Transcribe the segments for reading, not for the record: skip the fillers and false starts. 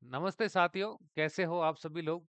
नमस्ते साथियों, कैसे हो आप सभी लोग?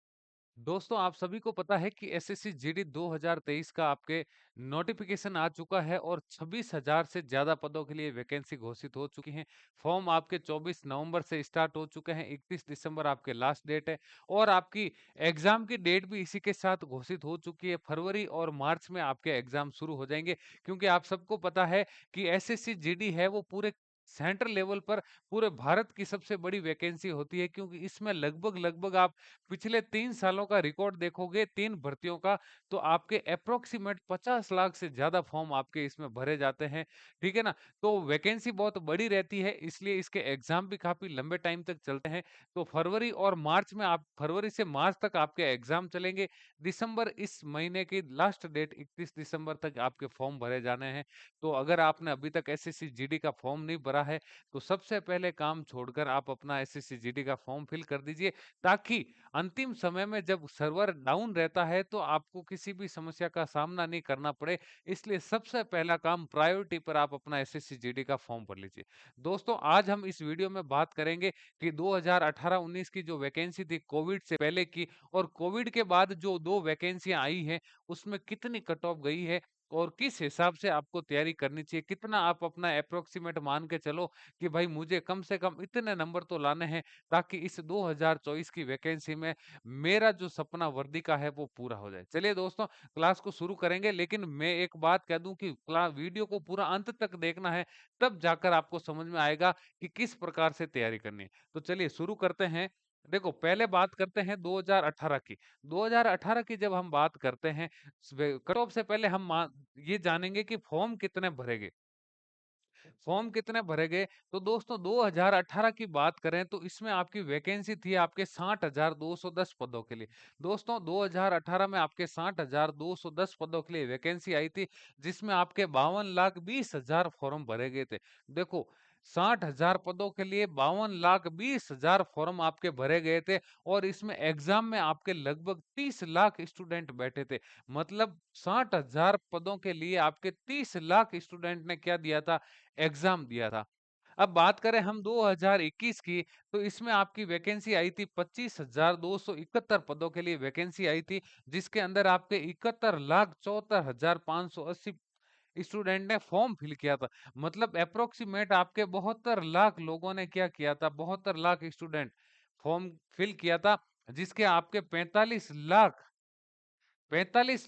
दोस्तों, आप सभी को पता है कि एसएससी जीडी 2023 का आपके नोटिफिकेशन आ चुका है और 26,000 से ज़्यादा पदों के लिए वैकेंसी घोषित हो चुकी हैं। फॉर्म आपके 24 नवंबर से स्टार्ट हो चुके हैं, 31 दिसंबर आपके लास्ट डेट है और आपकी एग्ज़ाम की डेट भी इसी के साथ घोषित हो चुकी है। फरवरी और मार्च में आपके एग्ज़ाम शुरू हो जाएँगे क्योंकि आप सबको पता है कि एसएससी जीडी है वो पूरे सेंट्रल लेवल पर पूरे भारत की सबसे बड़ी वैकेंसी होती है क्योंकि इसमें लगभग आप पिछले 3 सालों का रिकॉर्ड देखोगे 3 भर्तियों का, तो आपके एप्रोक्सीमेट 50 लाख से ज़्यादा फॉर्म आपके इसमें भरे जाते हैं, ठीक है ना? तो वैकेंसी बहुत बड़ी रहती है, इसलिए इसके एग्ज़ाम भी काफ़ी लंबे टाइम तक चलते हैं। तो फरवरी से मार्च तक आपके एग्ज़ाम चलेंगे। दिसंबर इस महीने की लास्ट डेट 31 दिसंबर तक आपके फॉर्म भरे जाने हैं। तो अगर आपने अभी तक एसएससी जीडी का फॉर्म नहीं भरा है, तो सबसे पहले काम छोड़कर आप अपना एसएससी जीडी का फॉर्म फिल कर दीजिए ताकि अंतिम समय में जब सर्वर डाउन रहता है तो आपको किसी भी समस्या का सामना नहीं करना पड़े, इसलिए सबसे पहला काम प्रायोरिटी पर आप अपना एसएससी जीडी का फॉर्म भर लीजिए। दोस्तों, आज हम इस वीडियो में बात करेंगे कि 2018-19 की जो वैकेंसी थी कोविड से पहले की और कोविड के बाद जो 2 वैकेंसियाँ आई हैं, उसमें कितनी कट ऑफ गई है और किस हिसाब से आपको तैयारी करनी चाहिए, कितना आप अपना एप्रोक्सीमेट मान के चलो कि भाई मुझे कम से कम इतने नंबर तो लाने हैं ताकि इस 2024 की वैकेंसी में मेरा जो सपना वर्दी का है वो पूरा हो जाए। चलिए दोस्तों, क्लास को शुरू करेंगे, लेकिन मैं एक बात कह दूं कि वीडियो को पूरा अंत तक देखना है, तब जाकर आपको समझ में आएगा कि किस प्रकार से तैयारी करनी है। तो चलिए शुरू करते हैं। देखो, पहले बात करते हैं 2018 की। 2018 की जब हम बात करते हैं, कट ऑफ से पहले ये जानेंगे कि फॉर्म कितने भरे गए। फॉर्म कितने भरे गए? तो दोस्तों, 2018 की बात करें तो इसमें आपकी वैकेंसी थी आपके 60,210 पदों के लिए। दोस्तों, 2018 में आपके 60,210 पदों के लिए वैकेंसी आई थी, जिसमें आपके 52,20,000 फॉर्म भरे गए थे। देखो, 60,000 पदों के लिए 52,20,000 फॉर्म आपके भरे गए थे और इसमें एग्जाम में आपके लगभग 30 लाख स्टूडेंट बैठे थे। मतलब 60,000 पदों के लिए आपके 30 लाख स्टूडेंट ने क्या दिया था? एग्जाम दिया था। अब बात करें हम 2021 की, तो इसमें आपकी वैकेंसी आई थी 25,271 पदों के लिए वैकेंसी आई थी, जिसके अंदर आपके 71,74,580 स्टूडेंट ने फॉर्म फिल किया था। मतलब अप्रोक्सीमेट आपके 72 लाख लोगों ने क्या किया था? 72 लाख स्टूडेंट फॉर्म फिल किया था, जिसके आपके 45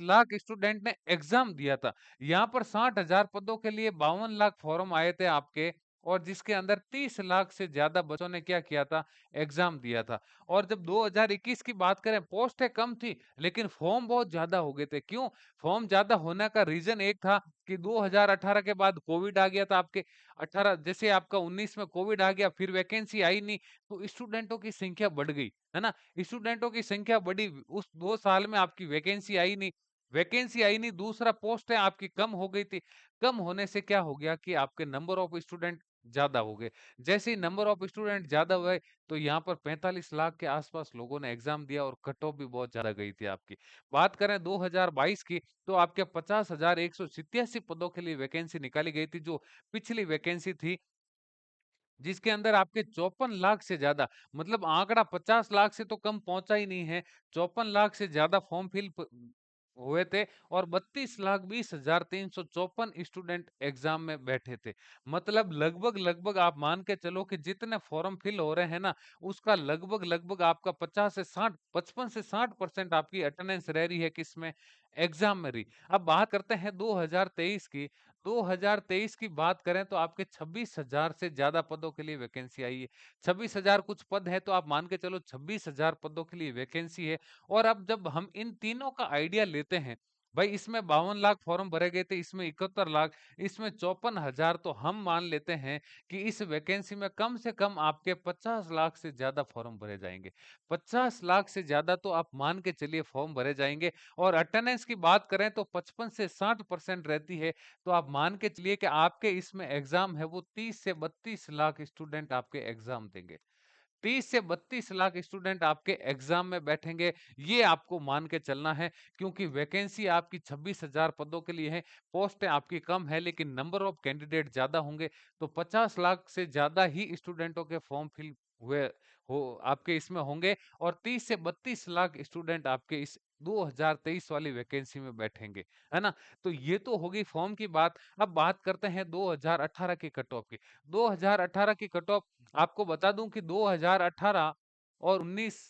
लाख स्टूडेंट ने एग्जाम दिया था। यहाँ पर 60,000 पदों के लिए 52 लाख फॉर्म आए थे आपके और जिसके अंदर 30 लाख से ज्यादा बच्चों ने क्या किया था? एग्जाम दिया था। और जब 2021 की बात करें, पोस्टें कम थी लेकिन फॉर्म बहुत ज्यादा हो गए थे। क्यों? फॉर्म ज्यादा होने का रीजन एक था कि 2018 के बाद कोविड आ गया था आपके 18, जैसे आपका 19 में कोविड आ गया, फिर वैकेंसी आई नहीं, तो स्टूडेंटों की संख्या बढ़ गई, है ना? स्टूडेंटों की संख्या बढ़ी, उस 2 साल में आपकी वैकेंसी आई नहीं, दूसरा पोस्टें आपकी कम हो गई थी। कम होने से क्या हो गया कि आपके नंबर ऑफ स्टूडेंट ज़्यादा हो गए। जैसे ही नंबर ऑफ स्टूडेंट ज़्यादा हुए, तो यहाँ पर 45 लाख के आसपास लोगों ने एग्ज़ाम दिया और कट ऑफ भी बहुत ज़्यादा गई थी आपकी। बात करें 2022 की, तो आपके 50,187 पदों के लिए वैकेंसी निकाली गई थी, जो पिछली वैकेंसी थी, जिसके अंदर आपके 54 लाख से ज्यादा, मतलब आंकड़ा 50 लाख से तो कम पहुंचा ही नहीं है, 54 लाख से ज्यादा फॉर्म हुए थे और 32,20,354 स्टूडेंट एग्जाम में बैठे थे। मतलब लगभग आप मान के चलो कि जितने फॉर्म फिल हो रहे हैं ना, उसका लगभग आपका 55 से 60% आपकी अटेंडेंस रह रही है किसमें? एग्जाम में रही। अब बात करते हैं 2023 की। 2023 की बात करें तो आपके 26,000 से ज्यादा पदों के लिए वैकेंसी आई है। 26,000 कुछ पद है तो आप मान के चलो 26,000 पदों के लिए वैकेंसी है। और अब जब हम इन तीनों का आइडिया लेते हैं, भाई इसमें 52 लाख फॉर्म भरे गए थे, इसमें 71 लाख, इसमें 54,000, तो हम मान लेते हैं कि इस वैकेंसी में कम से कम आपके 50 लाख से ज्यादा फॉर्म भरे जाएंगे। 50 लाख से ज्यादा तो आप मान के चलिए फॉर्म भरे जाएंगे। और अटेंडेंस की बात करें तो 55 से 60% रहती है, तो आप मान के चलिए कि आपके इसमें एग्जाम है वो 30 से 32 लाख स्टूडेंट आपके एग्जाम देंगे। 30 से 32 लाख स्टूडेंट आपके एग्जाम में बैठेंगे, ये आपको मान के चलना है, क्योंकि वैकेंसी आपकी 26,000 पदों के लिए है, पोस्टें आपकी कम है लेकिन नंबर ऑफ कैंडिडेट ज्यादा होंगे, तो 50 लाख से ज्यादा ही स्टूडेंटों के फॉर्म फिल हुए हो आपके इसमें होंगे, और 30 से 32 लाख स्टूडेंट आपके इस 2023 वाली वैकेंसी में बैठेंगे, है ना? तो ये तो होगी फॉर्म की बात। अब बात करते हैं 2018 की कट ऑफ की। 2018 की कट ऑफ, आपको बता दूं कि 2018 और 19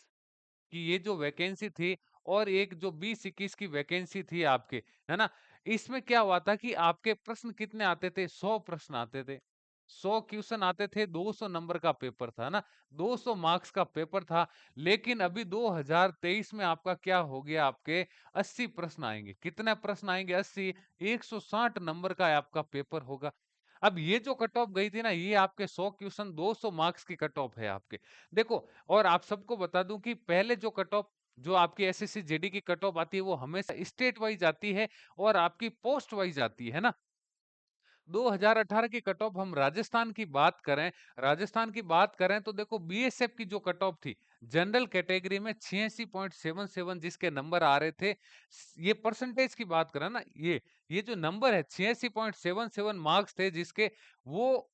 कि ये जो वैकेंसी थी और एक जो 20-21 की वैकेंसी थी आपके, है ना? इसमें क्या हुआ था कि आपके प्रश्न कितने आते थे? 100 प्रश्न आते थे। 100 क्वेश्चन आते थे, 200 नंबर का पेपर था ना? 200 मार्क्स का पेपर था। लेकिन अभी 2023 में आपका क्या हो गया, आपके 80 प्रश्न आएँगे। कितने प्रश्न आएँगे? 80, 160 नंबर का आपका पेपर होगा। अब ये जो कट ऑफ गई थी ना, ये आपके 100 क्वेश्चन 200 मार्क्स की कट ऑफ है आपके। देखो, और आप सबको बता दूं कि पहले जो कट ऑफ, जो आपकी एसएससी जेडी की कट ऑफ आती है, वो हमेशा स्टेट वाइज आती है और आपकी पोस्ट वाइज आती है ना। 2018 की कट ऑफ, हम राजस्थान की बात करें तो देखो, बीएसएफ की जो कट ऑफ थी, जनरल कैटेगरी में 86.77 जिसके नंबर आ रहे थे, ये परसेंटेज की बात करें ना, ये जो नंबर है 86.77 मार्क्स थे जिसके, वो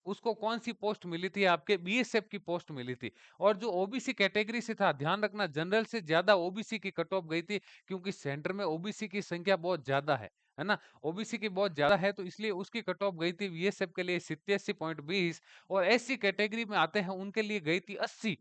उसको कौन सी पोस्ट मिली थी, आपके बीएसएफ की पोस्ट मिली थी। और जो ओबीसी कैटेगरी से था, ध्यान रखना, जनरल से ज्यादा ओबीसी की कट ऑफ गई थी, क्योंकि सेंटर में ओबीसी की संख्या बहुत ज्यादा है ना? ओबीसी की बहुत ज्यादा है, तो इसलिए उसकी कट ऑफ गई थी बीएसएफ के लिए 87.20, और एससी कैटेगरी में आते हैं उनके लिए गई थी 80।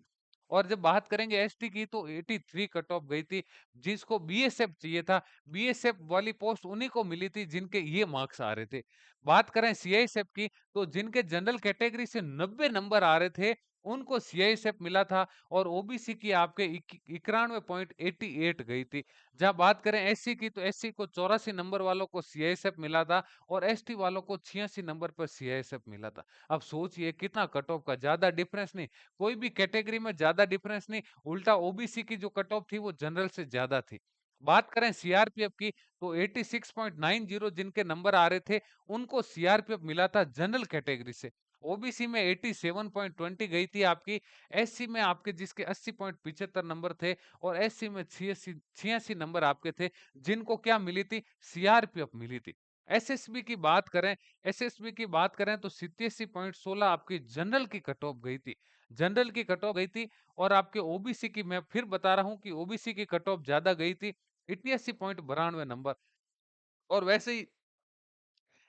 और जब बात करेंगे एसटी की, तो 83 कट ऑफ गई थी, जिसको बीएसएफ चाहिए था। बीएसएफ वाली पोस्ट उन्हीं को मिली थी जिनके ये मार्क्स आ रहे थे। बात करें सीआईएसएफ की, तो जिनके जनरल कैटेगरी से 90 नंबर आ रहे थे, उनको सीआईएसएफ मिला था, और ओबीसी की आपके 91.88 गई थी। जहां बात करें एससी की, तो एससी को 84 नंबर वालों को सीआईएसएफ मिला था, और एसटी वालों को 86 नंबर पर सीआईएसएफ मिला था। अब सोचिए कितना कट ऑफ का ज्यादा डिफरेंस नहीं, कोई भी कैटेगरी में ज्यादा डिफरेंस नहीं, उल्टा ओबीसी की जो कट ऑफ थी वो जनरल से ज्यादा थी। बात करें सीआरपीएफ की, तो 86.90 जिनके नंबर आ रहे थे, उनको सीआरपीएफ मिला था जनरल कैटेगरी से। ओबीसी में 87.20 गई थी आपकी। एससी में आपके जिसके 80.75 नंबर थे, और एससी में 86 नंबर आपके थे, जिनको क्या मिली थी, सीआरपीएफ मिली थी। एसएसबी की बात करें, एसएसबी की बात करें तो 87.16 आपकी जनरल की कट ऑफ गई थी, जनरल की कट ऑफ गई थी। और आपके ओबीसी की, मैं फिर बता रहा हूं कि ओबीसी की कट ऑफ ज्यादा गई थी, 88.92 नंबर। और वैसे ही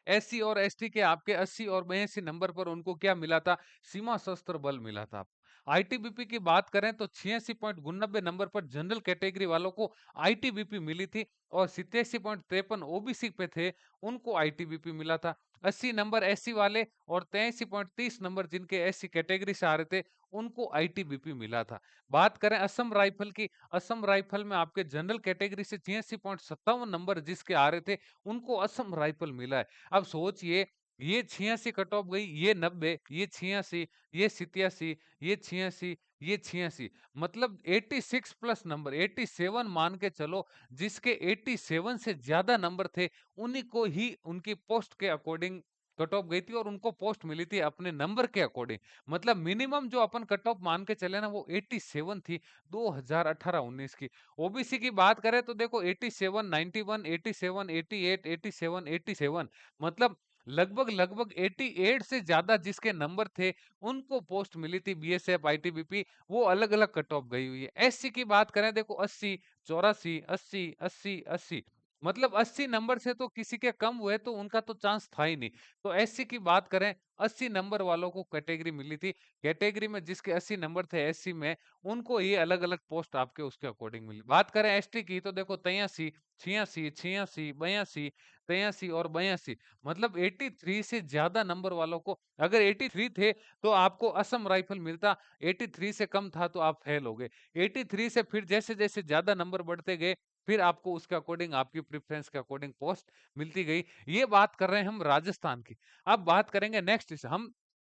एससी और एसटी के आपके 80 और 82 नंबर पर उनको क्या मिला था, सीमा सशस्त्र बल मिला था। आईटीबीपी की बात करें तो 86.92 नंबर पर जनरल कैटेगरी वालों को आईटीबीपी मिली थी, और 87.53 ओबीसी पे थे, उनको आईटीबीपी मिला था। 80 नंबर एससी वाले और 83.30 नंबर जिनके एससी कैटेगरी से आ रहे थे, उनको आईटीबीपी मिला था। बात करें असम राइफल की, असम राइफल में आपके जनरल कैटेगरी से 86.57 नंबर जिसके आ रहे थे, उनको असम राइफल मिला है। अब सोचिए, ये 86 कट ऑफ गई, ये 90, ये 86, ये 87, ये 86, ये 86, मतलब 86 प्लस नंबर 87 मान के चलो, जिसके 87 से ज्यादा नंबर थे, उन्हीं को ही उनकी पोस्ट के अकॉर्डिंग कट ऑफ गई थी, और उनको पोस्ट मिली थी अपने नंबर के अकॉर्डिंग। मतलब मिनिमम जो अपन कट ऑफ मान के चले ना, वो 87 थी 2018-19 की। ओबीसी की बात करें तो देखो 87, 91, 87, 88, 87, 87, मतलब लगभग लगभग 88 से ज्यादा जिसके नंबर थे, उनको पोस्ट मिली थी बीएसएफ आईटीबीपी, वो अलग अलग कट ऑफ गई हुई है। एससी की बात करें, देखो 80, 84, 80, 80, 80, मतलब 80 नंबर से तो किसी के कम हुए तो उनका तो चांस था ही नहीं। तो एससी की बात करें, 80 नंबर वालों को कैटेगरी मिली थी, कैटेगरी में जिसके 80 नंबर थे एससी में, उनको ये अलग अलग पोस्ट आपके उसके अकॉर्डिंग मिली। बात करें एसटी की, तो देखो 83, 86, 86, 82, 83 और 82, मतलब 83 से ज्यादा नंबर वालों को, अगर 83 थे तो आपको असम राइफल मिलता, 83 से कम था तो आप फेल हो गए। 83 से फिर जैसे जैसे ज्यादा नंबर बढ़ते गए, फिर आपको उसके अकॉर्डिंग, आपकी प्रेफरेंस के अकॉर्डिंग पोस्ट मिलती गई। ये बात कर रहे हैं हम राजस्थान की। अब बात करेंगे नेक्स्ट, हम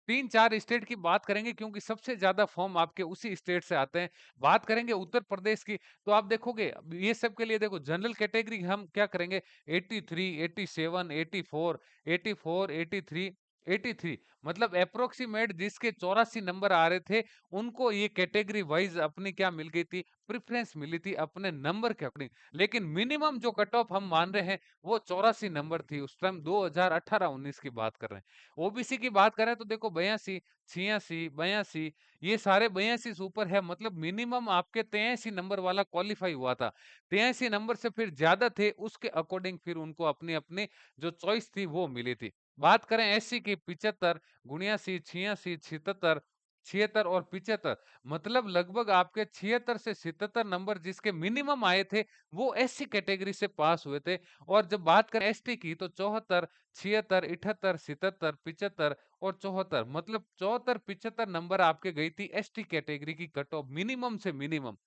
3-4 स्टेट की बात करेंगे, क्योंकि सबसे ज्यादा फॉर्म आपके उसी स्टेट से आते हैं। बात करेंगे उत्तर प्रदेश की, तो आप देखोगे ये सब के लिए, देखो जनरल कैटेगरी हम क्या करेंगे, 83, 87, 84, 84, 83, 83 मतलब अप्रोक्सीमेट जिसके 84 नंबर आ रहे थे, उनको ये कैटेगरी वाइज़ अपनी क्या मिल गई थी, प्रेफ़रेंस मिली थी अपने नंबर के अकॉर्डिंग। लेकिन मिनिमम जो कट ऑफ हम मान रहे हैं, वो 84 नंबर थी उस टाइम 2018-19 की बात कर रहे हैं। ओबीसी की बात करें तो देखो 82, 86, 82 ये सारे 82 से ऊपर है मतलब मिनिमम आपके 83 नंबर वाला क्वालीफाई हुआ था। 83 नंबर से फिर ज़्यादा थे, उसके अकॉर्डिंग फिर उनको अपनी-अपनी जो चॉइस थी, वो मिली थी। बात करें एससी की 75, 79, 86, 77, 76 और 75 मतलब लगभग आपके 76 से 77 नंबर जिसके मिनिमम आए थे, वो एससी कैटेगरी से पास हुए थे और जब बात करें एसटी की तो 74, 76, 78, 77, 75 और 74 मतलब 74, 75 नंबर आपके गई थी एसटी कैटेगरी की कट ऑफ मिनिमम से मिनिमम।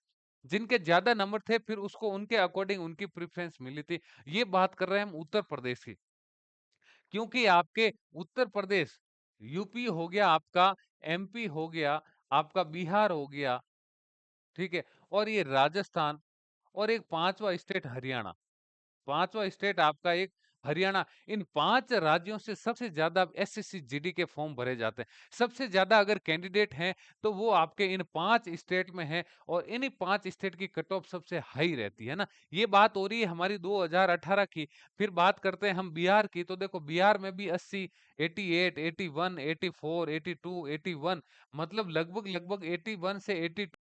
जिनके ज़्यादा नंबर थे फिर उसको उनके अकॉर्डिंग उनकी प्रेफ़रेंस मिली थी। ये बात कर रहे हैं हम उत्तर प्रदेश की। क्योंकि आपके उत्तर प्रदेश, यूपी हो गया आपका, एमपी हो गया, आपका बिहार हो गया, ठीक है? और ये राजस्थान और एक 5वां स्टेट हरियाणा। 5वां स्टेट आपका एक हरियाणा। इन 5 राज्यों से सबसे ज़्यादा एसएससी जीडी के फॉर्म भरे जाते हैं। सबसे ज़्यादा अगर कैंडिडेट हैं, तो वो आपके इन 5 स्टेट में हैं और इन्हीं 5 स्टेट की कट ऑफ सबसे हाई रहती है ना। ये बात हो रही है हमारी 2018 की। फिर बात करते हैं हम बिहार की, तो देखो बिहार में भी 80, 88, 81, 84, 82, 81 मतलब लगभग-लगभग 81 से 82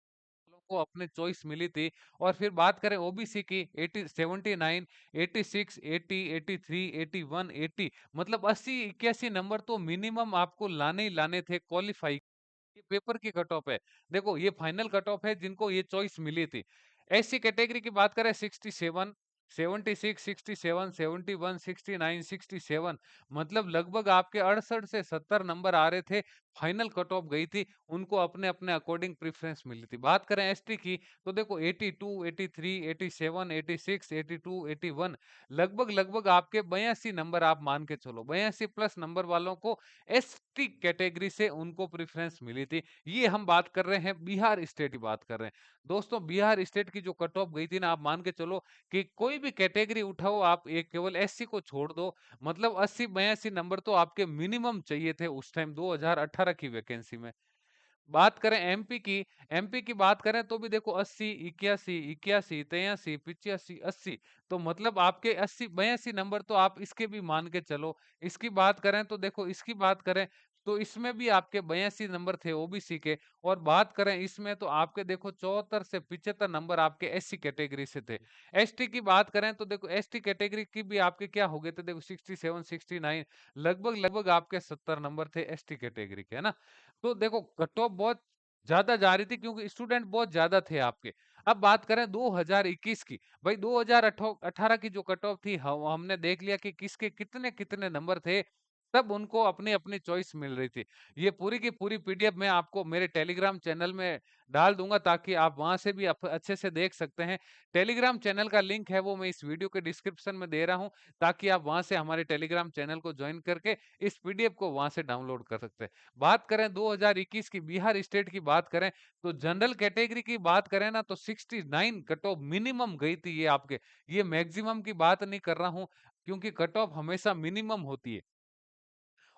वालों को अपने चॉइस मिली थी और फिर बात करें ओबीसी की 80 79 86 80 83 81 80 मतलब 80 81 नंबर तो मिनिमम आपको लाने ही लाने थे क्वालिफाई ये पेपर की कट ऑफ है। देखो ये फाइनल कट ऑफ है जिनको ये चॉइस मिली थी। एससी कैटेगरी की बात करें 67, 76, 67, 71, 69, 67 मतलब लगभग आपके 68 से 70 नंबर आ रहे थे। फाइनल कट ऑफ गई थी, उनको अपने-अपने अकॉर्डिंग प्रेफ़रेंस मिली थी। बात करें एसटी की तो देखो 82, 83, 87, 86, 82, 81 लगभग-लगभग आपके 82 नंबर आप मान के चलो। 82 प्लस नंबर वालों को एसटी कैटेगरी से उनको प्रेफ़रेंस मिली थी। ये हम बात कर रहे हैं बिहार स्टेट की बात कर रहे हैं। दोस्तों बिहार स्टेट की जो कट ऑफ गई थी ना आप मान के चलो कि कोई भी कैटेगरी उठाओ आप एक केवल एससी को छोड़ दो मतलब 80-82 नंबर तो आपके मिनिमम चाहिए थे उस टाइम 2018 की वैकेंसी में। बात करें एमपी की बात करें तो भी देखो 80, 81, 81, 83, 85, 80 तो मतलब आपके 80, 82 नंबर तो आप इसके भी मान के चलो। इसकी बात करें तो देखो इसकी बात करें तो इसमें भी आपके 82 नंबर थे ओबीसी के और बात करें इसमें तो आपके देखो 74 से 75 नंबर आपके एससी कैटेगरी से थे। एसटी की बात करें तो देखो एसटी कैटेगरी की भी आपके क्या हो गए थे देखो 67, 69 लगभग-लगभग आपके 70 नंबर थे एसटी कैटेगरी के, है ना? तो देखो कट ऑफ बहुत ज़्यादा जा रही थी क्योंकि स्टूडेंट बहुत ज़्यादा थे आपके। अब बात करें 2021 की, भाई 2018 की जो कट ऑफ थी हमने देख लिया कि किसके कितने-कितने नंबर थे, तब उनको अपनी-अपनी चॉइस मिल रही थी। ये पूरी की पूरी पीडीएफ मैं आपको मेरे टेलीग्राम चैनल में डाल दूँगा ताकि आप वहाँ से भी अच्छे से देख सकते हैं। टेलीग्राम चैनल का लिंक है वो मैं इस वीडियो के डिस्क्रिप्शन में दे रहा हूँ, ताकि आप वहाँ से हमारे टेलीग्राम चैनल को जॉइन करके इस पीडीएफ को वहाँ से डाउनलोड कर सकते हैं। बात करें 2021 की बिहार स्टेट की बात करें तो जनरल कैटेगरी की बात करें ना तो 69 कट ऑफ मिनिमम गई थी ये आपके ये मैक्सिमम की बात नहीं कर रहा हूं क्योंकि कट ऑफ हमेशा मिनिमम होती है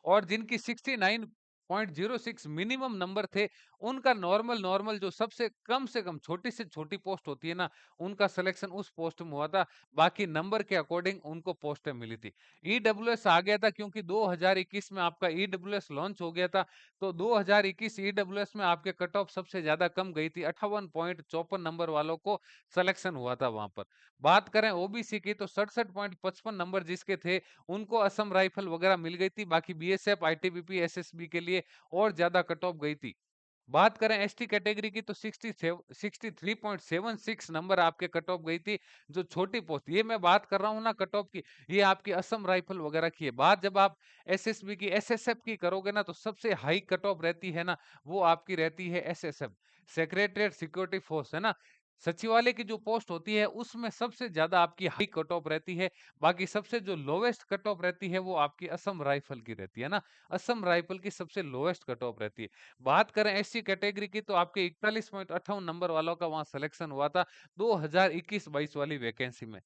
और जिनकी 69.06 मिनिमम नंबर थे, उनका नॉर्मल नॉर्मल जो सबसे कम से कम छोटी से छोटी पोस्ट होती है ना, उनका सिलेक्शन उस पोस्ट में हुआ था। बाकी नंबर के अकॉर्डिंग उनको पोस्टें मिली थी। ईडब्ल्यूएस आ गया था क्योंकि 2021 में आपका ईडब्ल्यूएस लॉन्च हो गया था, तो 2021 ईडब्ल्यूएस में आपके कट ऑफ सबसे ज़्यादा कम गई थी, 58.54 नंबर वालों को सिलेक्शन हुआ था वहाँ पर। बात करें ओबीसी की तो 67.55 नंबर जिसके थे उनको असम राइफल वगैरह मिल गई थी, बाकी बीएसएफ, आईटीबीपी, एसएसबी के लिए और ज़्यादा कट ऑफ गई थी। बात करें एसटी कैटेगरी की तो 63.76 नंबर आपके कट ऑफ गई थी, जो छोटी पोस्ट ये मैं बात कर रहा हूँ ना कट ऑफ की, ये आपकी असम राइफल वगैरह की है। बात जब आप एसएसबी की, एसएसएफ की करोगे ना, तो सबसे हाई कट ऑफ रहती है ना, वो आपकी रहती है एसएसएफ, सेक्रेटरीएट सिक्योरिटी फोर्स, है ना? सचिवालय की जो पोस्ट होती है, उसमें सबसे ज़्यादा आपकी हाई कट ऑफ रहती है। बाकी सबसे जो लोवेस्ट कट ऑफ रहती है, वो आपकी असम राइफल की रहती है ना? असम राइफल की सबसे लोवेस्ट कट ऑफ रहती है। बात करें एससी कैटेगरी की तो आपके 41.58 नंबर वालों का वहाँ सिलेक्शन हुआ था 2021-22 वाली वैकेंसी में।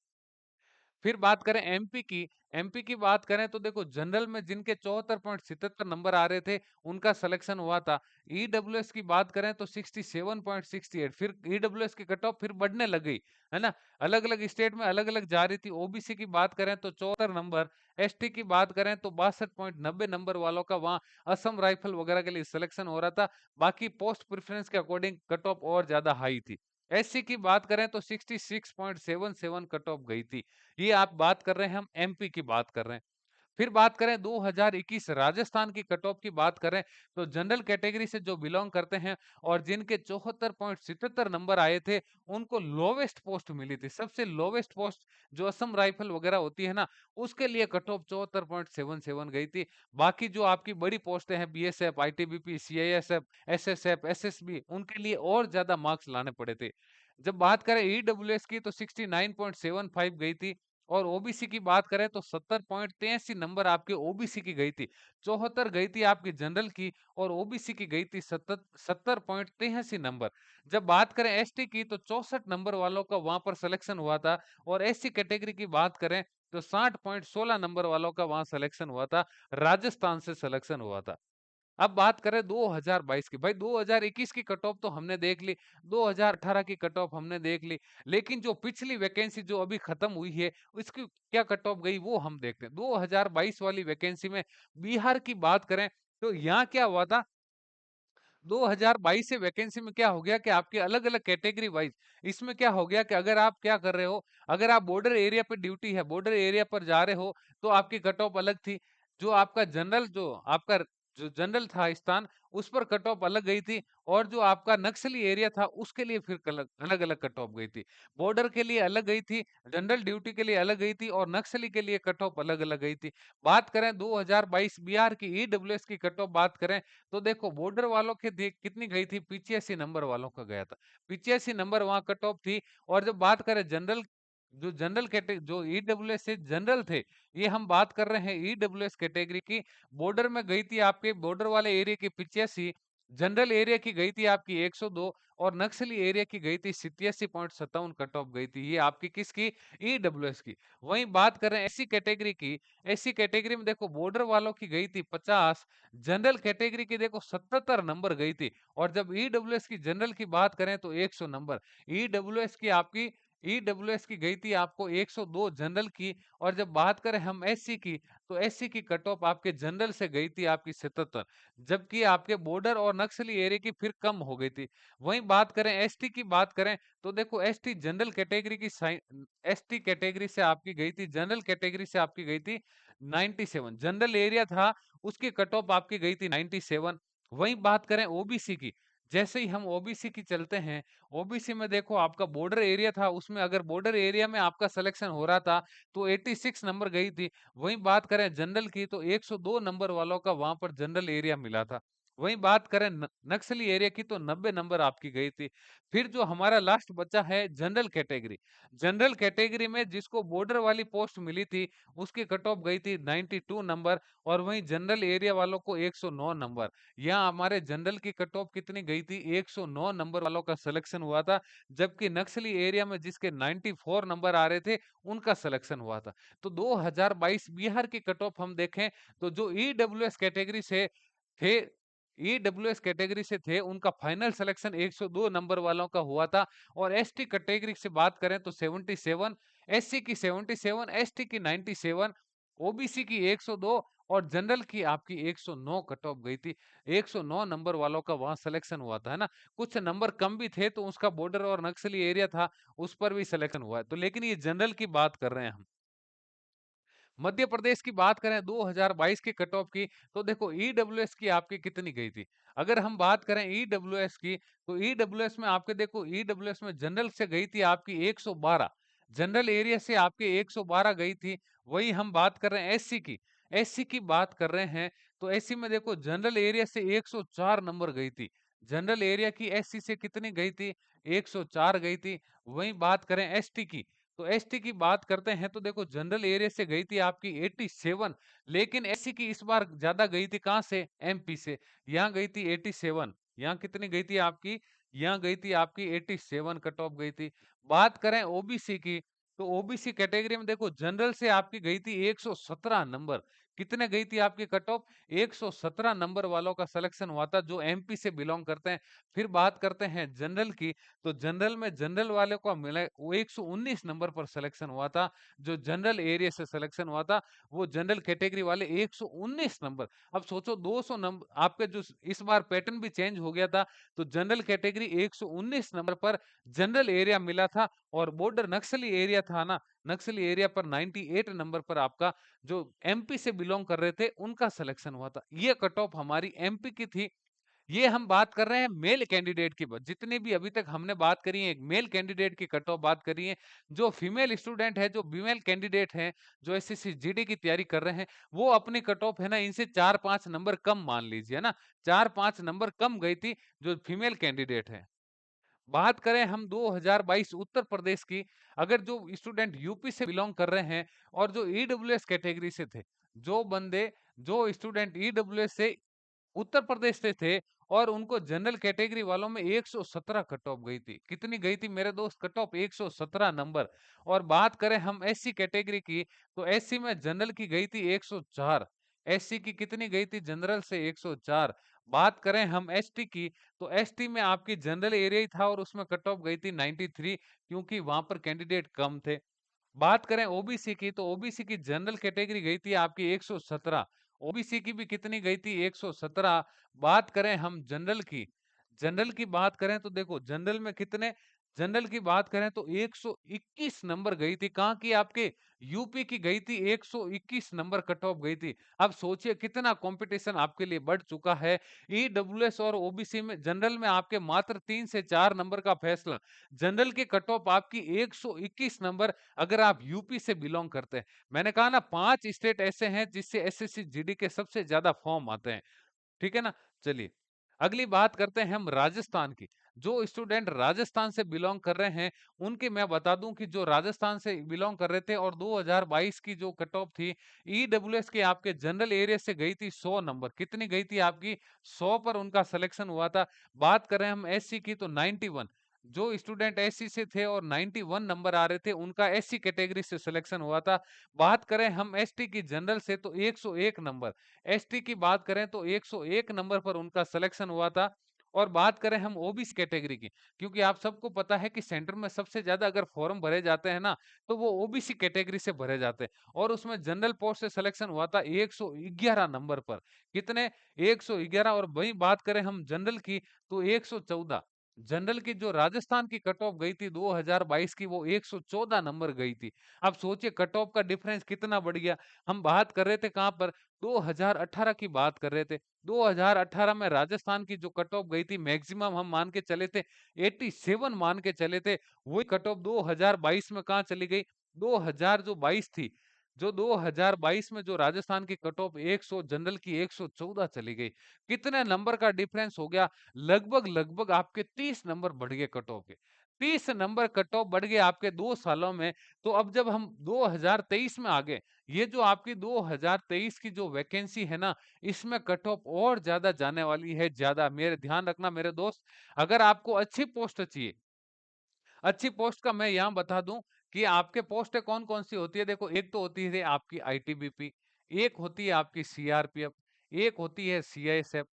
फिर बात करें एमपी की, एमपी की बात करें तो देखो जनरल में जिनके 74.77 नंबर आ रहे थे, उनका सिलेक्शन हुआ था। ईडब्ल्यूएस की बात करें तो 67.68, फिर ईडब्ल्यूएस की कट ऑफ फिर बढ़ने लग गई, है ना? अलग-अलग स्टेट में अलग-अलग जा रही थी। ओबीसी की बात करें तो 74 नंबर, एसटी की बात करें तो 62.90 नंबर वालों का वहाँ असम राइफल वगैरह के लिए सिलेक्शन हो रहा था। बाकी पोस्ट प्रेफरेंस के अकॉर्डिंग कट ऑफ और ज़्यादा हाई थी। एससी की बात करें तो 66.77 कट ऑफ गई थी। ये आप बात कर रहे हैं, हम एमपी की बात कर रहे हैं। फिर बात करें 2021 राजस्थान की कट ऑफ की बात करें तो जनरल कैटेगरी से जो बिलोंग करते हैं और जिनके 74.77 नंबर आए थे, उनको लोवेस्ट पोस्ट मिली थी। सबसे लोवेस्ट पोस्ट जो असम राइफल वगैरह होती है ना, उसके लिए कट ऑफ 74.77 गई थी। बाकी जो आपकी बड़ी पोस्टें हैं BSF, ITBP, CISF, SSF, SSB, उनके लिए और ज्यादा मार्क्स लाने पड़े थे। जब बात करें ईडब्ल्यूएस की तो 69.75 गई थी और ओबीसी की बात करें तो 70.83 नंबर आपके ओबीसी की गई थी। 74 गई थी आपकी जनरल की और ओबीसी की गई थी 70.83 नंबर। जब बात करें एसटी की तो 64 नंबर वालों का वहां पर सिलेक्शन हुआ था और एससी कैटेगरी की बात करें तो 60.16 नंबर वालों का वहां सिलेक्शन हुआ था। राजस्थान से सिलेक्शन हुआ था। अब बात करें 2022 की, भाई 2021 की कट ऑफ तो हमने देख ली, 2018 की कट ऑफ हमने देख ली, लेकिन जो पिछली वैकेंसी जो अभी खत्म हुई है, उसकी क्या कट ऑफ गई वो हम देखते हैं। 2022 वाली वैकेंसी में बिहार की बात करें तो यहाँ क्या हुआ था, 2022 से वैकेंसी में क्या हो गया कि आपके अलग-अलग कैटेगरी वाइज इसमें क्या हो गया कि अगर आप क्या कर रहे हो, अगर आप बॉर्डर एरिया पे ड्यूटी है, बॉर्डर एरिया पर जा रहे हो, तो आपकी कट ऑफ अलग थी। जो आपका जनरल जो आपका जो जनरल था स्थान, उस पर कट ऑफ अलग गई थी और जो आपका नक्सली एरिया था, उसके लिए फिर अलग-अलग कट ऑफ गई थी। बॉर्डर के लिए अलग गई थी, जनरल ड्यूटी के लिए अलग गई थी और नक्सली के लिए कट ऑफ अलग-अलग गई थी। बात करें 2022 बिहार की ईडब्ल्यूएस की कट ऑफ बात करें तो देखो बॉर्डर वालों के देख कितनी गई थी, 85 नंबर वालों का गया था। 85 नंबर वहां कट ऑफ थी। और जब बात करें जनरल, जो जनरल कैटेगरी जो ईडब्ल्यूएस से जनरल थे, ये हम बात कर रहे हैं ईडब्ल्यूएस कैटेगरी की, बॉर्डर में गई थी आपके बॉर्डर वाले एरिया की 85, जनरल एरिया की गई थी आपकी 102 और नक्सली एरिया की गई थी 87.57 कट ऑफ गई थी। ये आपकी किसकी, ईडब्ल्यूएस की। वहीं बात करें एससी कैटेगरी की, एससी कैटेगरी में देखो बॉर्डर वालों की गई थी 50, जनरल कैटेगरी की देखो 77 नंबर गई थी और जब ईडब्ल्यूएस की जनरल की बात करें तो 100 नंबर। ईडब्ल्यूएस की आपकी ईडब्ल्यूएस की गई थी आपको 102 जनरल की। और जब बात करें हम एससी की तो एससी की कट ऑफ आपके जनरल से गई थी आपकी 77, जबकि आपके बॉर्डर और नक्सली एरिया की फिर कम हो गई थी। वहीं बात करें एसटी की बात करें तो देखो एसटी जनरल कैटेगरी की एसटी कैटेगरी से आपकी गई थी, जनरल कैटेगरी से आपकी गई थी 97, जनरल एरिया था उसकी कट ऑफ आपकी गई थी 97। वहीं बात करें ओबीसी की, जैसे ही हम ओबीसी की चलते हैं, ओबीसी में देखो आपका बॉर्डर एरिया था, उसमें अगर बॉर्डर एरिया में आपका सिलेक्शन हो रहा था तो 86 नंबर गई थी। वहीं बात करें जनरल की तो 102 नंबर वालों का वहां पर जनरल एरिया मिला था। वहीं बात करें नक्सली एरिया की तो 90 नंबर आपकी गई थी। फिर जो हमारा लास्ट बचा है जनरल कैटेगरी, जनरल कैटेगरी में जिसको बॉर्डर वाली पोस्ट मिली थी उसकी कट ऑफ गई थी 92 नंबर और वहीं जनरल एरिया वालों को 109 नंबर। यहाँ हमारे जनरल की कट ऑफ कितनी गई थी, 109 नंबर वालों का सिलेक्शन हुआ था, जबकि नक्सली एरिया में जिसके 94 नंबर आ रहे थे उनका सिलेक्शन हुआ था। तो 2022 बिहार की कट ऑफ हम देखें तो जो ईडब्ल्यूएस कैटेगरी से थे, ईडब्ल्यूएस कैटेगरी से थे, उनका फाइनल सिलेक्शन 102 नंबर वालों का हुआ था। और एसटी कैटेगरी से बात करें तो 77, एससी की 77, एसटी की 97, ओबीसी की 102 और जनरल की आपकी 109 कट ऑफ गई थी। 109 नंबर वालों का वहां सिलेक्शन हुआ था, है ना? कुछ नंबर कम भी थे तो उसका बॉर्डर और नक्सली एरिया था, उस पर भी सिलेक्शन हुआ है। तो लेकिन ये जनरल की बात कर रहे हैं हम। मध्य प्रदेश की बात करें 2022 के कट ऑफ की तो देखो ईडब्ल्यूएस की आपकी कितनी गई थी। अगर हम बात करें ईडब्ल्यूएस की तो ईडब्ल्यूएस में आपके देखो ईडब्ल्यूएस में जनरल से गई थी आपकी 112, जनरल एरिया से आपके 112 गई थी। वही हम बात कर रहे हैं एससी की, एससी की बात कर रहे हैं तो एससी में देखो जनरल एरिया से 104 नंबर गई थी। जनरल एरिया की एससी से कितनी गई थी, 104 गई थी। वहीं बात करें एसटी की तो एसटी की बात करते हैं तो देखो जनरल एरिया से गई थी आपकी 87, लेकिन एससी की इस बार ज्यादा गई थी कहां से, एमपी से। यहाँ गई थी 87, यहाँ कितनी गई थी आपकी, यहाँ गई थी आपकी 87 कट ऑफ गई थी। बात करें ओबीसी की तो ओबीसी कैटेगरी में देखो जनरल से आपकी गई थी 117 नंबर। कितने गई थी आपकी कट ऑफ? 117 नंबर वालों का सिलेक्शन हुआ था जो एमपी से बिलॉन्ग करते हैं। फिर बात करते हैं जनरल की, तो जनरल में जनरल वाले को मिला वो 119 नंबर पर सिलेक्शन हुआ था। जो जनरल एरिया से सिलेक्शन हुआ था, वो जनरल कैटेगरी वाले 119 नंबर। अब सोचो 200 नंबर आपके जो इस बार पैटर्न भी चेंज हो गया था, तो जनरल कैटेगरी 119 नंबर पर जनरल एरिया मिला था और बॉर्डर नक्सली एरिया था ना, नक्सली एरिया पर 98 नंबर पर आपका जो एमपी से बिलोंग कर रहे थे उनका सिलेक्शन हुआ था। ये कट ऑफ हमारी एमपी की थी। ये हम बात कर रहे हैं मेल कैंडिडेट की। जितने भी अभी तक हमने बात करी है, एक मेल कैंडिडेट की कट ऑफ बात करी है। जो फीमेल स्टूडेंट है, जो फीमेल कैंडिडेट हैं, जो एसएससी जीडी की तैयारी कर रहे हैं, वो अपनी कट ऑफ है ना इनसे 4-5 नंबर कम मान लीजिए, है ना? 4-5 नंबर कम गई थी जो फीमेल कैंडिडेट है। बात करें हम 2022 उत्तर प्रदेश की, अगर जो स्टूडेंट यूपी से बिलोंग कर रहे हैं और जो ईडब्ल्यूएस कैटेगरी से थे, जो बंदे जो स्टूडेंट ईडब्ल्यूएस से उत्तर प्रदेश से थे और उनको जनरल कैटेगरी वालों में 117 कट ऑफ गई थी। कितनी गई थी मेरे दोस्त कट ऑफ? 117 नंबर। और बात करें हम एससी कैटेगरी की, तो एससी में जनरल की गई थी 104। एससी की कितनी गई थी जनरल से? 104। बात करें हम एसटी की, तो एसटी में आपकी जनरल एरिया ही था और उसमें कट ऑफ गई थी 93, क्योंकि वहां पर कैंडिडेट कम थे। बात करें ओबीसी की, तो ओबीसी की जनरल कैटेगरी गई थी आपकी 117। ओबीसी की भी कितनी गई थी? 117। बात करें हम जनरल की, जनरल की बात करें तो देखो जनरल में कितने, जनरल की बात करें तो 121 नंबर गई थी। कहाँ की? आपके यूपी की गई थी। 121 नंबर कट ऑफ गई थी। अब सोचिए कितना कंपटीशन आपके लिए बढ़ चुका है। ईडब्ल्यूएस और ओबीसी में, जनरल में आपके मात्र 3 से 4 नंबर का फैसला। जनरल की कट ऑफ आपकी 121 नंबर, अगर आप यूपी से बिलोंग करते हैं। मैंने कहा ना 5 स्टेट ऐसे हैं जिससे एसएससी जीडी के सबसे ज्यादा फॉर्म आते हैं। ठीक है ना? चलिए, अगली बात करते हैं हम राजस्थान की। जो स्टूडेंट राजस्थान से बिलोंग कर रहे हैं, उनकी मैं बता दूं कि जो राजस्थान से बिलोंग कर रहे थे और 2022 की जो कट ऑफ थी, ईडब्ल्यूएस के आपके जनरल एरिया से गई थी 100 नंबर। कितनी गई थी आपकी? 100 पर उनका सिलेक्शन हुआ था। बात करें हम एससी की, तो 91। जो स्टूडेंट एससी से थे और 91 नंबर आ रहे थे, उनका एससी कैटेगरी से सिलेक्शन हुआ था। बात करें हम एसटी की जनरल से, तो 101 नंबर। एसटी की बात करें तो 101 नंबर पर उनका सिलेक्शन हुआ था। और बात करें हम ओबीसी कैटेगरी की, क्योंकि आप सबको पता है कि सेंटर में सबसे ज्यादा अगर फॉर्म भरे जाते हैं ना, तो वो ओबीसी कैटेगरी से भरे जाते हैं। और उसमें जनरल पोस्ट से सिलेक्शन हुआ था 111 नंबर पर। कितने? 111। और वही बात करें हम जनरल की, तो 114। जनरल की जो राजस्थान की कट ऑफ गई थी 2022 की, वो 114 नंबर गई थी। अब सोचिए कट ऑफ का डिफरेंस कितना बढ़ गया। हम बात कर रहे थे कहां पर? 2018 की बात कर रहे थे। 2018 में राजस्थान की जो कट ऑफ गई थी, मैक्सिमम हम मान के चले थे 87 मान के चले थे। वही कट ऑफ 2022 में कहां चली गई? 2000 जो 22 थी, जो 2022 में जो राजस्थान की कट ऑफ 100, जनरल की 114 चली गई। कितने नंबर का डिफरेंस हो गया? लगभग लगभग आपके 30 नंबर बढ़ गए कट ऑफ के। 30 नंबर कट ऑफ बढ़ गए आपके 2 सालों में। तो अब जब हम 2023 में आ गए, ये जो आपकी 2023 की जो वैकेंसी है ना, इसमें कट ऑफ और ज्यादा जाने वाली है, ज्यादा। मेरे ध्यान रखना मेरे दोस्त, अगर आपको अच्छी पोस्ट चाहिए, अच्छी पोस्ट का मैं यहाँ बता दूं कि आपके पोस्टें कौन कौन सी होती है। देखो, एक तो होती है आपकी आईटीबीपी, एक होती है आपकी सीआरपीएफ, एक होती है सीआईएसएफ,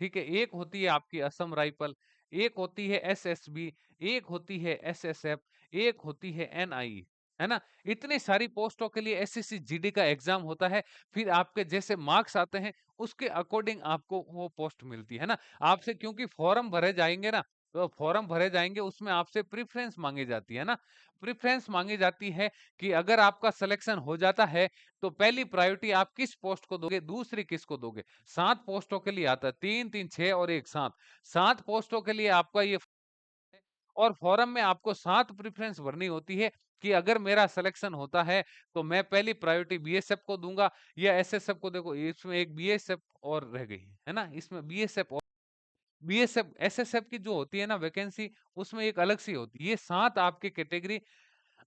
ठीक है, एक होती है आपकी असम राइफल, एक होती है एसएसबी, एक होती है एसएसएफ, एक होती है एनआई, है ना? इतनी सारी पोस्टों के लिए एसएससी जीडी का एग्जाम होता है। फिर आपके जैसे मार्क्स आते हैं, उसके अकॉर्डिंग आपको वो पोस्ट मिलती है ना। आपसे क्योंकि फॉर्म भरे जाएंगे ना, तो फॉर्म भरे जाएंगे, उसमें आपसे प्रेफरेंस मांगी जाती है ना। प्रेफरेंस मांगी जाती है कि अगर आपका सिलेक्शन हो जाता है, तो पहली प्रायोरिटी आप किस पोस्ट को दोगे, दूसरी किसको दोगे। 7 पोस्टों के लिए आता है, 3, 3, 6 और 1 7। 7 पोस्टों के लिए आपका ये है। और फॉर्म में आपको 7 प्रेफरेंस भरनी होती है कि अगर मेरा सिलेक्शन होता है, तो मैं पहली प्रायोरिटी बीएसएफ को दूंगा या एसएसएफ को। देखो, इसमें एक बीएसएफ और रह गई है ना, इसमें बीएसएफ और बीएसएफ, एसएसएफ की जो होती है ना वैकेंसी, उसमें एक अलग सी होती है। ये 7 आपकी कैटेगरी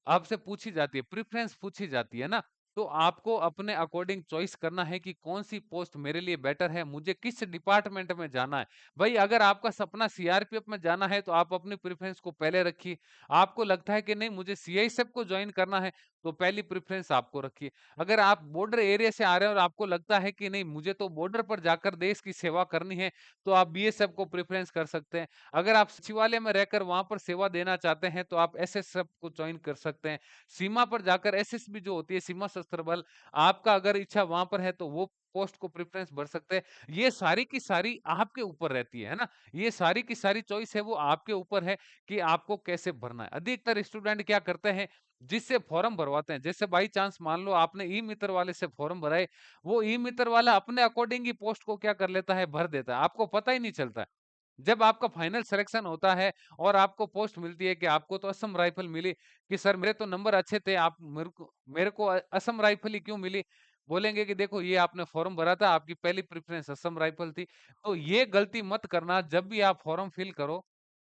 आपसे पूछी जाती है, प्रेफरेंस पूछी जाती है ना। तो आपको अपने अकॉर्डिंग चॉइस करना है कि कौन-सी पोस्ट मेरे लिए बेटर है, मुझे किस डिपार्टमेंट में जाना है। भई अगर आपका सपना सीआरपीएफ में जाना है तो आप अपनी प्रेफ़रेंस को पहले रखिए। आपको लगता है कि नहीं मुझे सीआईएसएफ को जॉइन करना है, तो पहली प्रेफ़रेंस आपको रखिए। अगर आप बॉर्डर एरिया से आ रहे हैं और आपको लगता है कि नहीं मुझे तो बॉर्डर पर जाकर देश की सेवा करनी है, तो आप बीएसएफ को प्रेफ़रेंस कर सकते हैं। अगर आप सचिवालय में रहकर वहाँ पर सेवा देना चाहते हैं, तो आप एसएसएफ को जॉइन कर सकते हैं। सीमा पर जाकर एसएसबी जो होती है सीमा सशस्त्र बल, आपका अगर इच्छा वहाँ पर है तो वो पोस्ट को प्रेफ़रेंस भर सकते हैं। ये सारी की सारी आपके ऊपर रहती है ना? ये सारी की सारी चॉइस है वो आपके ऊपर है कि आपको कैसे भरना है। अधिकतर स्टूडेंट क्या करते हैं, जिससे फॉर्म भरवाते हैं, जैसे बाई चांस मान लो आपने ई-मित्र वाले से फॉर्म भराए, वो ई-मित्र वाला अपने अकॉर्डिंग ही पोस्ट को क्या कर लेता है, भर देता है, आपको पता ही नहीं चलता है। जब आपका फाइनल सिलेक्शन होता है और आपको पोस्ट मिलती है कि आपको तो असम राइफल मिली, कि सर मेरे तो नंबर अच्छे थे, आप मेरे को असम राइफल ही क्यों मिली? बोलेंगे कि देखो ये आपने फॉर्म भरा था, आपकी पहली प्रेफ़रेंस असम राइफल थी। तो ये गलती मत करना, जब भी आप फॉर्म फिल करो,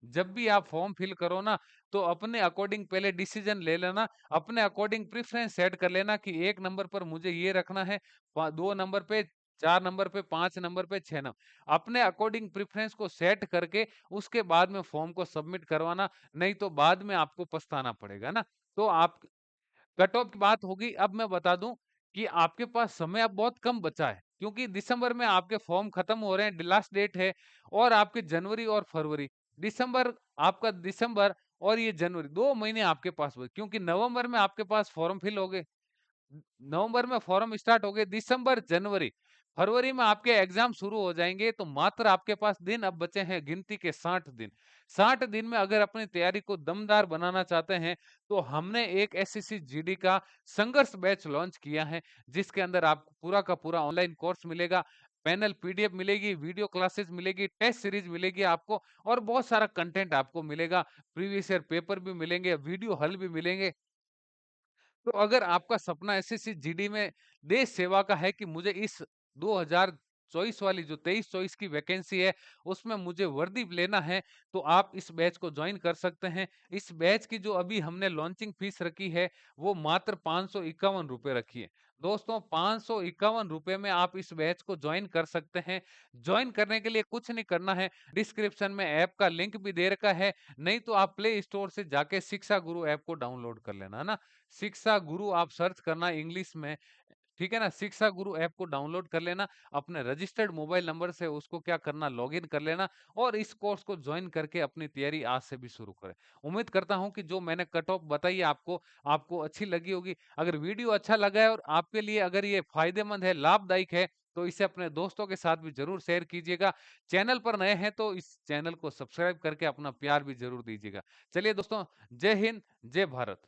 जब भी आप फॉर्म फिल करो ना, तो अपने अकॉर्डिंग पहले डिसीजन ले लेना, अपने अकॉर्डिंग प्रेफ़रेंस सेट कर लेना कि 1 नंबर पर मुझे ये रखना है, 2 नंबर पे, 4 नंबर पे, 5 नंबर पे, 6 नंबर, अपने अकॉर्डिंग प्रेफ़रेंस को सेट करके उसके बाद में फॉर्म को सबमिट करवाना, नहीं तो बाद में आपको पछताना पड़ेगा ना। तो आप कट ऑफ की बात होगी। अब मैं बता दूं कि आपके पास समय अब बहुत कम बचा है, क्योंकि दिसंबर में आपके फॉर्म खत्म हो रहे हैं, लास्ट डेट है, और आपके जनवरी और फरवरी, दिसंबर, आपका दिसंबर और ये जनवरी 2 महीने आपके पास बचे, क्योंकि नवंबर में आपके पास फॉर्म फिल हो गए, नवंबर में फॉर्म स्टार्ट हो गए, दिसंबर, जनवरी, फरवरी में आपके एग्जाम शुरू हो जाएंगे, तो मात्र आपके पास दिन अब बचे हैं गिनती के 60 दिन। 60 दिन में अगर अपनी तैयारी को दमदार बनाना चाहते हैं, तो हमने एक एसएससी जीडी का संघर्ष बैच लॉन्च किया है, जिसके अंदर आपको पूरा का पूरा ऑनलाइन कोर्स मिलेगा, पैनल पीडीएफ मिलेगी, वीडियो क्लासेस मिलेगी, टेस्ट सीरीज मिलेगी आपको, और बहुत सारा कंटेंट आपको मिलेगा, प्रीवियस ईयर पेपर भी मिलेंगे, वीडियो हल भी मिलेंगे। तो अगर आपका सपना एसएससी जीडी में देश सेवा का है कि मुझे इस 2024 वाली जो 23-24 की वैकेंसी है, उसमें मुझे वर्दी लेना है, तो आप इस बैच को जॉइन कर सकते हैं। इस बैच की जो अभी हमने लॉन्चिंग फीस रखी है, वो मात्र ₹551 रखी है। दोस्तों, ₹551 में आप इस बैच को जॉइन कर सकते हैं। जॉइन करने के लिए कुछ नहीं करना है, डिस्क्रिप्शन में ऐप का लिंक भी दे रखा है, नहीं तो आप प्ले स्टोर से जाके शिक्षा गुरु ऐप को डाउनलोड कर लेना, है ना? शिक्षा गुरु आप सर्च करना इंग्लिश में, ठीक है ना? शिक्षा गुरु ऐप को डाउनलोड कर लेना, अपने रजिस्टर्ड मोबाइल नंबर से उसको क्या करना, लॉगिन कर लेना, और इस कोर्स को जॉइन करके अपनी तैयारी आज से भी शुरू करें। उम्मीद करता हूँ कि जो मैंने कट ऑफ बताई आपको, आपको अच्छी लगी होगी। अगर वीडियो अच्छा लगा है और आपके लिए अगर ये फ़ायदेमंद है, लाभदायक है, तो इसे अपने दोस्तों के साथ भी ज़रूर शेयर कीजिएगा। चैनल पर नए हैं तो इस चैनल को सब्सक्राइब करके अपना प्यार भी ज़रूर दीजिएगा। चलिए दोस्तों, जय हिंद, जय भारत।